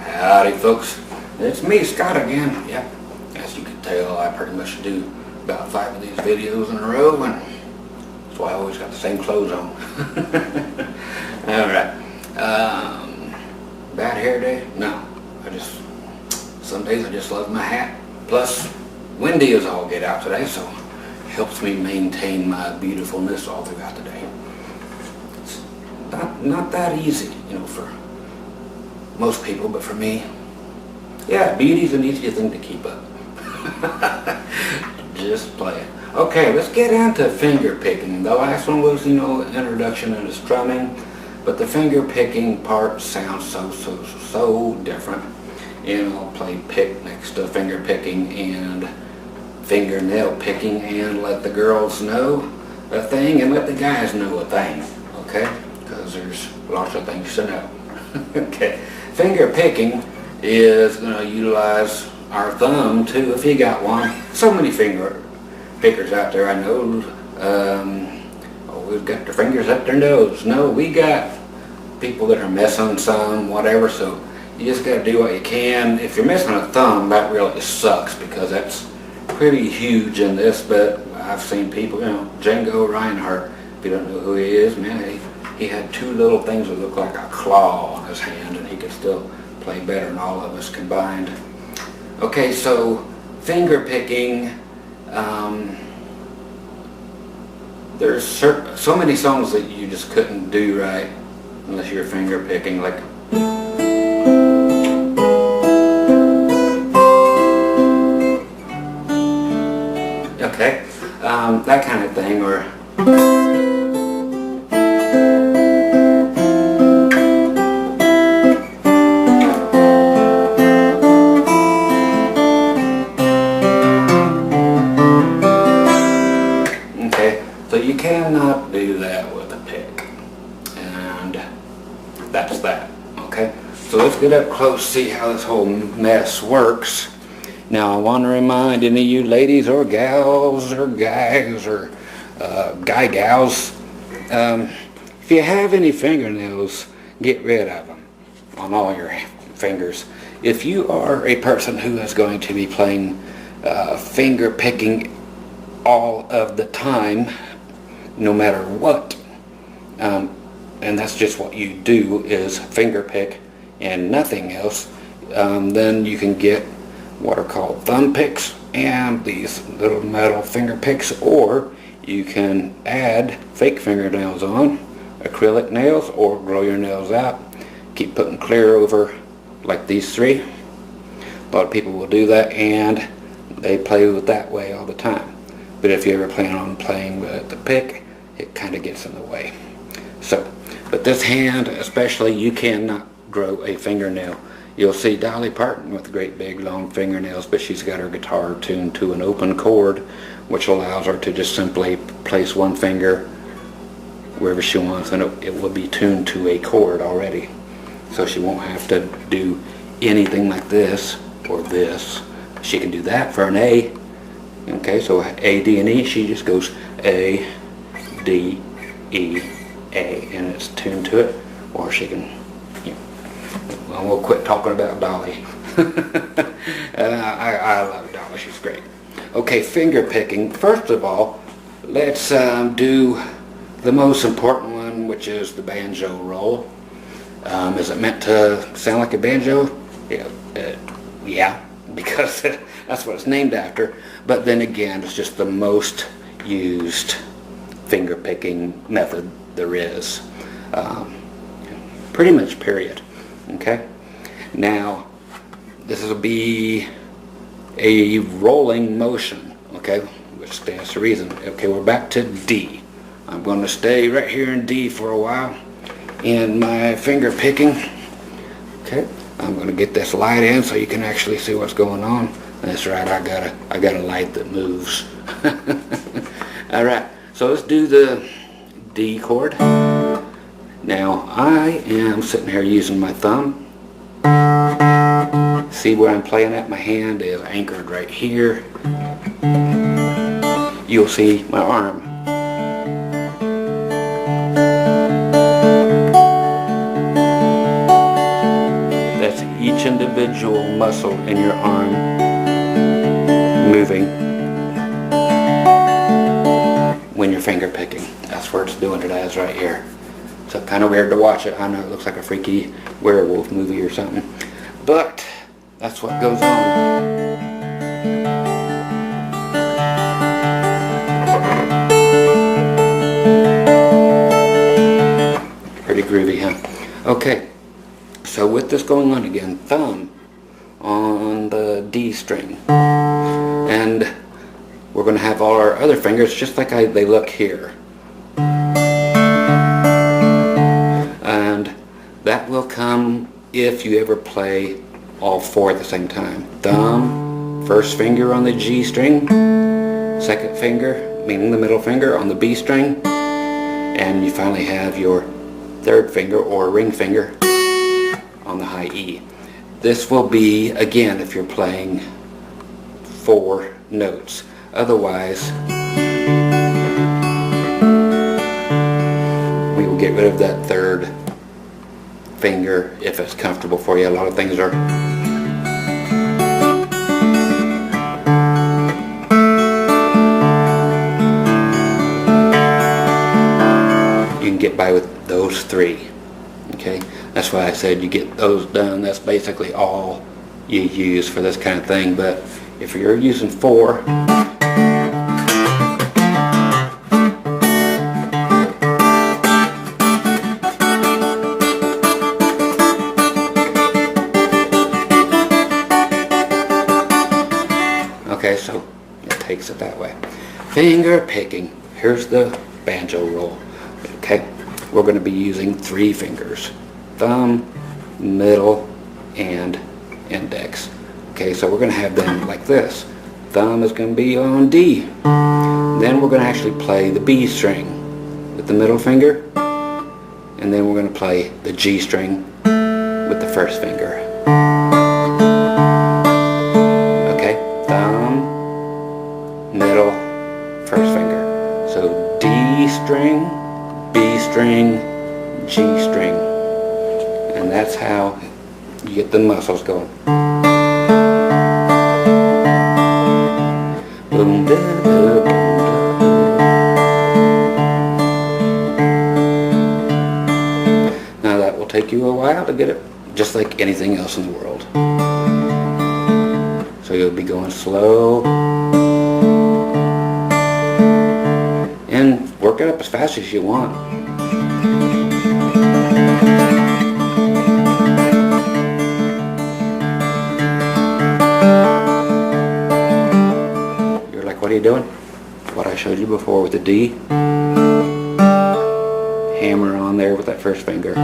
Howdy folks, it's me, Scott again. Yep, as you can tell, I pretty much do about 5 of these videos in a row, and that's why I always got the same clothes on. Alright, bad hair day? No, some days I just love my hat. Plus, windy as all get out today, so it helps me maintain my beautifulness all throughout the day. It's not that easy, you know, for most people, but for me, yeah, beauty's an easy thing to keep up. Just play it. Okay, let's get into finger picking. The last one was, you know, introduction into strumming, but the finger picking part sounds so different. You know, play pick next to finger picking and fingernail picking, and let the girls know a thing and let the guys know a thing. Okay, because there's lots of things to know. Okay. Finger picking is going to utilize our thumb too, if you got one. So many finger pickers out there, I know. We've got their fingers up their nose. No, we got people that are missing some, whatever, so you just got to do what you can. If you're missing a thumb, that really sucks, because that's pretty huge in this, but I've seen people, you know, Django Reinhardt, if you don't know who he is, man, he had 2 little things that looked like a claw on his hand, and he could still play better than all of us combined. Okay, so finger picking, there's so many songs that you just couldn't do right unless you're finger picking, like okay, that kind of thing, or so you cannot do that with a pick, and that's that. Okay, so let's get up close, see how this whole mess works. Now I want to remind any of you ladies or gals or guys or gals, if you have any fingernails, get rid of them on all your fingers. If you are a person who is going to be playing finger picking all of the time, no matter what, and that's just what you do, is finger pick and nothing else, then you can get what are called thumb picks and these little metal finger picks, or you can add fake fingernails on, acrylic nails, or grow your nails out, keep putting clear over like these 3. A lot of people will do that, and they play with that way all the time. But if you ever plan on playing with the pick, it kind of gets in the way. So, but this hand especially, you cannot grow a fingernail. You'll see Dolly Parton with great big long fingernails, but she's got her guitar tuned to an open chord, which allows her to just simply place one finger wherever she wants, and it will be tuned to a chord already. So she won't have to do anything like this or this. She can do that for an A. Okay, so A, D, and E, she just goes A, D, E, A, and it's tuned to it. Or she can, you know, well, we'll quit talking about Dolly. I love Dolly, she's great. Okay, finger picking. First of all, let's do the most important one, which is the banjo roll. Is it meant to sound like a banjo? Yeah, because that's what it's named after. But then again, it's just the most used finger picking method there is. Pretty much, period. Okay? Now, this will be a rolling motion, okay, which stands to reason. Okay, we're back to D. I'm going to stay right here in D for a while in my finger picking. Okay, I'm going to get this light in so you can actually see what's going on. That's right, I got a light that moves. All right, so let's do the D chord. Now I am sitting here using my thumb. See where I'm playing at? My hand is anchored right here. You'll see my arm. That's each individual muscle in your arm moving when you're finger picking. That's where it's doing it as right here. So kind of weird to watch it. I know it looks like a freaky werewolf movie or something, but that's what goes on. Pretty groovy, huh? Okay, so with this going on again, thumb on the D string, and we're going to have all our other fingers just like they look here, and that will come if you ever play all four at the same time. Thumb, first finger on the G string, second finger, meaning the middle finger, on the B string, and you finally have your third finger or ring finger on the high E. This will be, again, if you're playing 4 notes. Otherwise, we will get rid of that third finger if it's comfortable for you. A lot of things are you can get by with those 3. Okay, that's why I said you get those done. That's basically all you use for this kind of thing. But if you're using 4, okay, so it takes it that way. Finger picking. Here's the banjo roll. Okay, we're going to be using 3 fingers: thumb, middle, and index. Okay, so we're going to have them like this. Thumb is going to be on D. Then we're going to actually play the B string with the middle finger, and then we're going to play the G string with the first finger. Okay, thumb, middle, first finger. So D string, B string, G string, and that's how you get the muscles going. Boom, da, da, boom, da. Now that will take you a while to get it, just like anything else in the world. So you'll be going slow and work it up as fast as you want. You're like, what are you doing? What I showed you before with the D. Hammer on there with that first finger.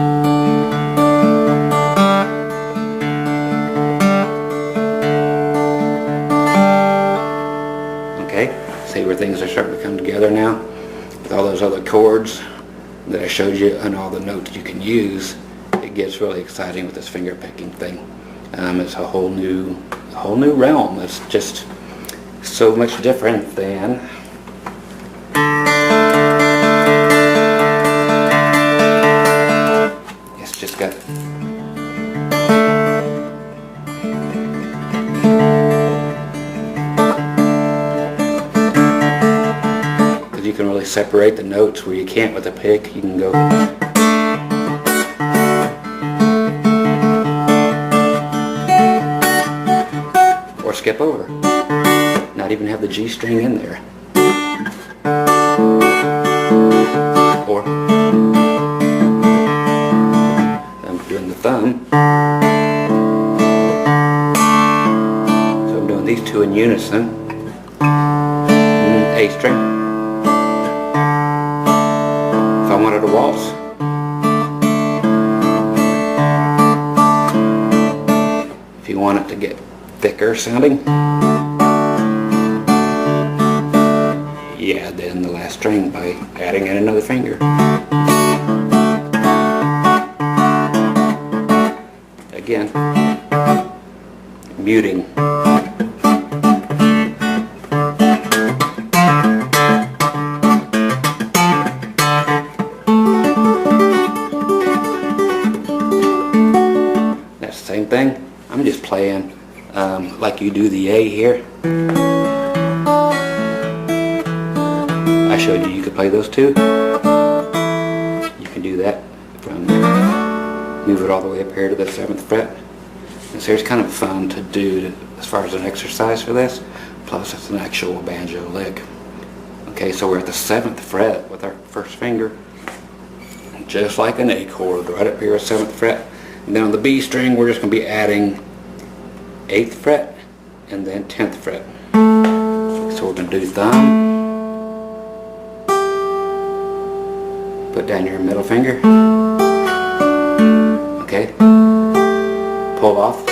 Okay, see where things are starting to come together now? With all those other chords that I showed you and all the notes you can use, it gets really exciting with this finger picking thing. It's a whole new realm. It's just so much different than it's just got you can really separate the notes where you can't with a pick. You can go or skip over, not even have the G string in there, or I'm doing the thumb, so I'm doing these 2 in unison. A string. If I wanted a waltz, if you want it to get thicker sounding, you add in the last string by adding in another finger. Again, muting. That's the same thing. I'm just playing like you do the A here. I showed you could play those two. You can do that from, move it all the way up here to the 7th fret. And so it's kind of fun to do as far as an exercise for this. Plus it's an actual banjo lick. Okay, so we're at the 7th fret with our first finger. Just like an A chord, right up here at 7th fret. And then on the B string we're just going to be adding 8th fret and then 10th fret. So we're going to do thumb. Put down your middle finger. Okay. Pull off.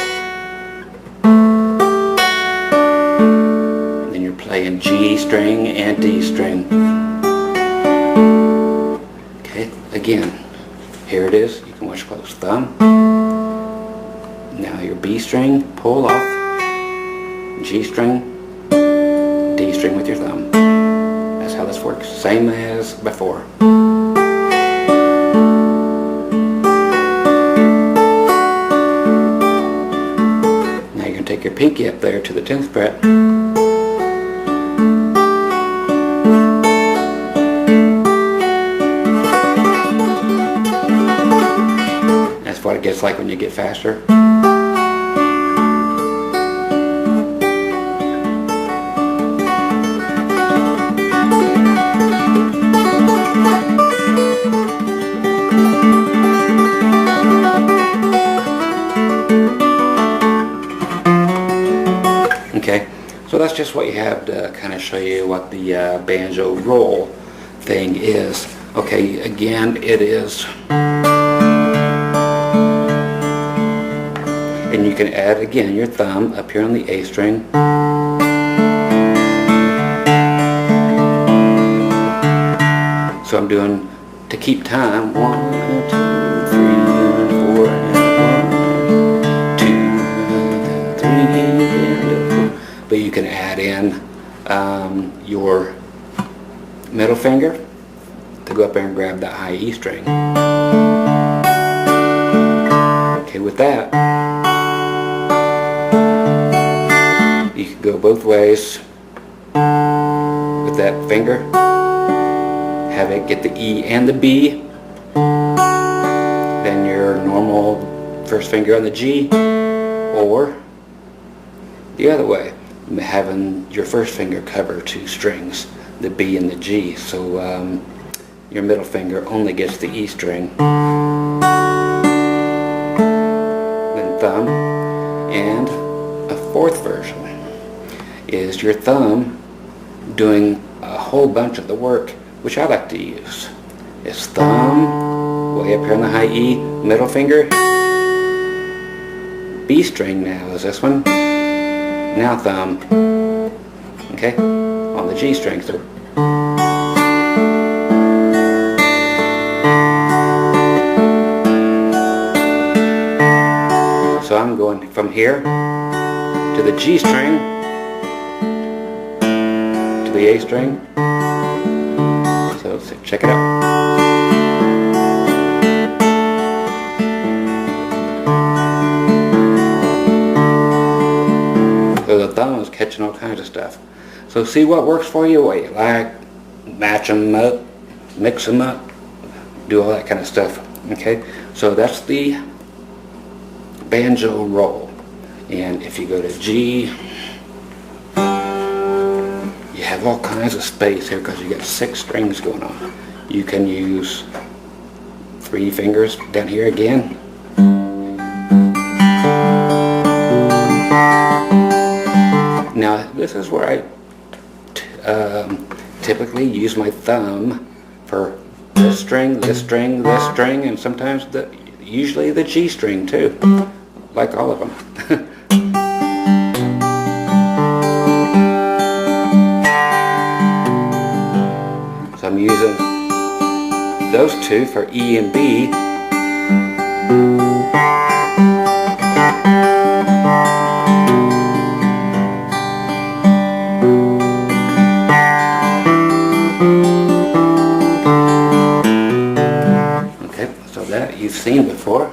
And then you're playing G string and D string. Okay. Again, here it is. You can watch close. Thumb. Now your B string, pull off. G string, D string with your thumb. That's how this works. Same as before. Take your pinky up there to the 10th fret. That's what it gets like when you get faster. Okay, so that's just what you have to kind of show you what the banjo roll thing is. Okay, again, it is, and you can add again your thumb up here on the A string. So I'm doing, to keep time, 1, 2, 3, 4, and 1, 2, 3, and 4. But you can add in your middle finger to go up there and grab that high E string. Okay, with that, you can go both ways with that finger. Have it get the E and the B. Then your normal first finger on the G, or the other way, having your first finger cover 2 strings, the B and the G, so your middle finger only gets the E string. Then thumb, and a 4th version is your thumb doing a whole bunch of the work, which I like to use. It's thumb, way up here on the high E, middle finger, B string now is this one. Now thumb, okay, on the G string. So I'm going from here to the G string, to the A string. So let's check it out. So the thumb is catching all kinds of stuff. So see what works for you, what you like, match them up, mix them up, do all that kind of stuff. Okay, so that's the banjo roll. And if you go to G, you have all kinds of space here because you got 6 strings going on. You can use 3 fingers down here again. Now this is where I typically use my thumb for this string, this string, this string, and sometimes usually the G string too, like all of them. So I'm using those 2 for E and B. Okay, so that you've seen before.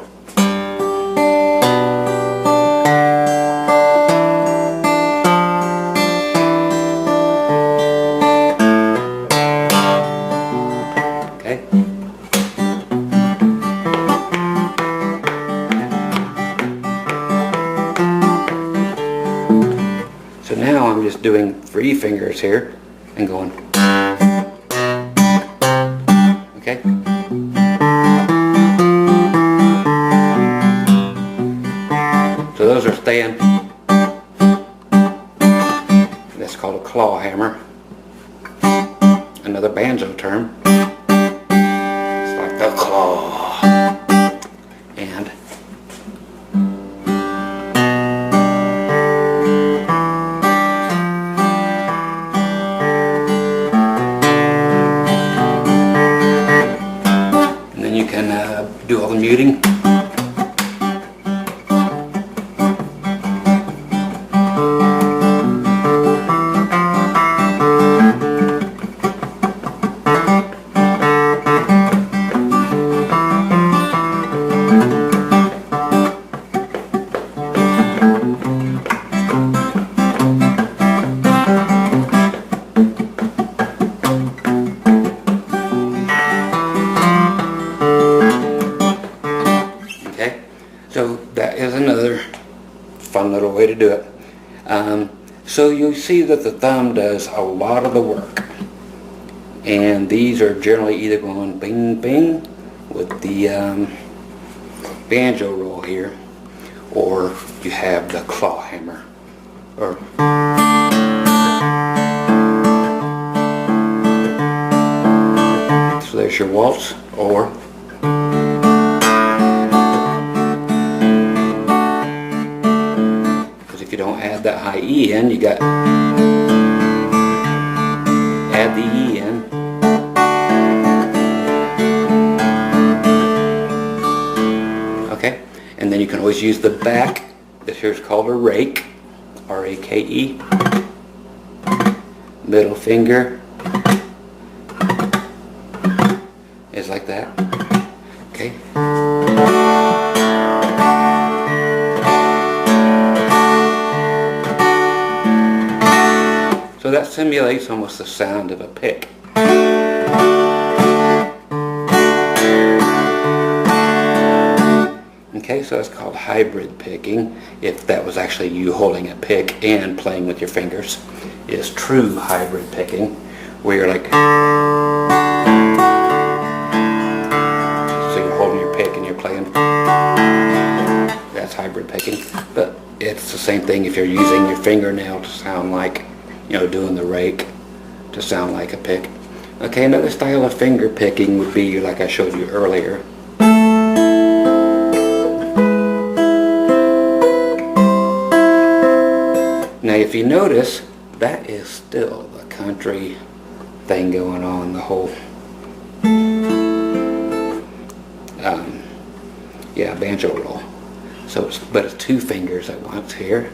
now I'm just doing 3 fingers here and going. Okay? So those are staying. That's called a clawhammer. Another banjo term. It's like the claw. And then you can do all the muting. So that is another fun little way to do it. So you see that the thumb does a lot of the work. And these are generally either going bing bing with the banjo roll here, or you have the claw hammer. Or so there's your waltz, or if you don't add that high E in, you got add the E in. Okay, and then you can always use the back. This here is called a rake, R-A-K-E. Middle finger is like that. Okay. So that simulates almost the sound of a pick. Okay, so that's called hybrid picking. If that was actually you holding a pick and playing with your fingers, is true hybrid picking, where you're like, so you're holding your pick and you're playing. That's hybrid picking. But it's the same thing if you're using your fingernail to sound like, you know, doing the rake to sound like a pick. Okay, another style of finger picking would be like I showed you earlier. Now if you notice, that is still the country thing going on, the whole yeah, banjo roll. So it's, but it's 2 fingers at once here.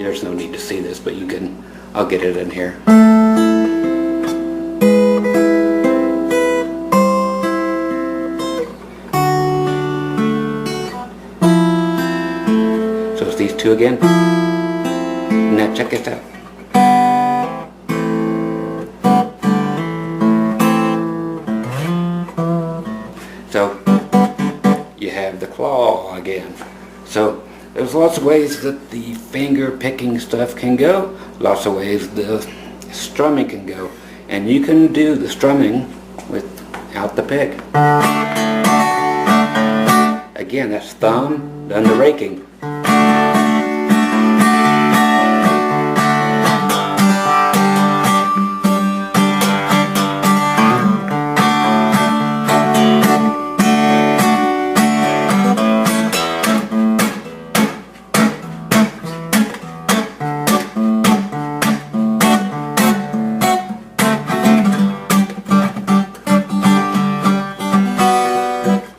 There's no need to see this, but you can, I'll get it in here. So it's these 2 again. Now check this out. So you have the claw again. So there's lots of ways that the finger picking stuff can go, lots of ways the strumming can go, and you can do the strumming without the pick. Again, that's thumb, done the raking.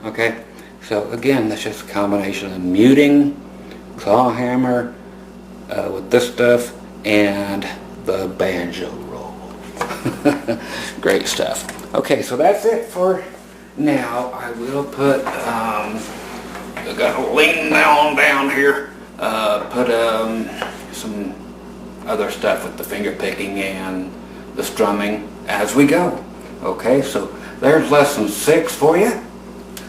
Okay, so again, that's just a combination of muting, clawhammer with this stuff, and the banjo roll. Great stuff. Okay, so that's it for now. I will put, I gotta lean down here, put some other stuff with the finger picking and the strumming as we go. Okay, so there's lesson 6 for you.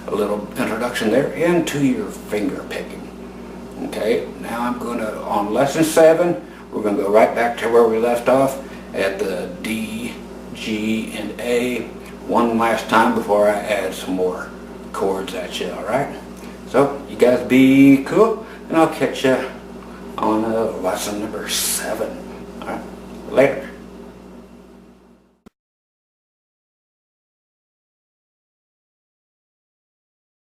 A little introduction there into your finger picking. Okay, now I'm gonna, on lesson 7, we're gonna go right back to where we left off at the D, G, and A one last time before I add some more chords at you, alright? So, you guys be cool, and I'll catch you on lesson number 7. Alright, later.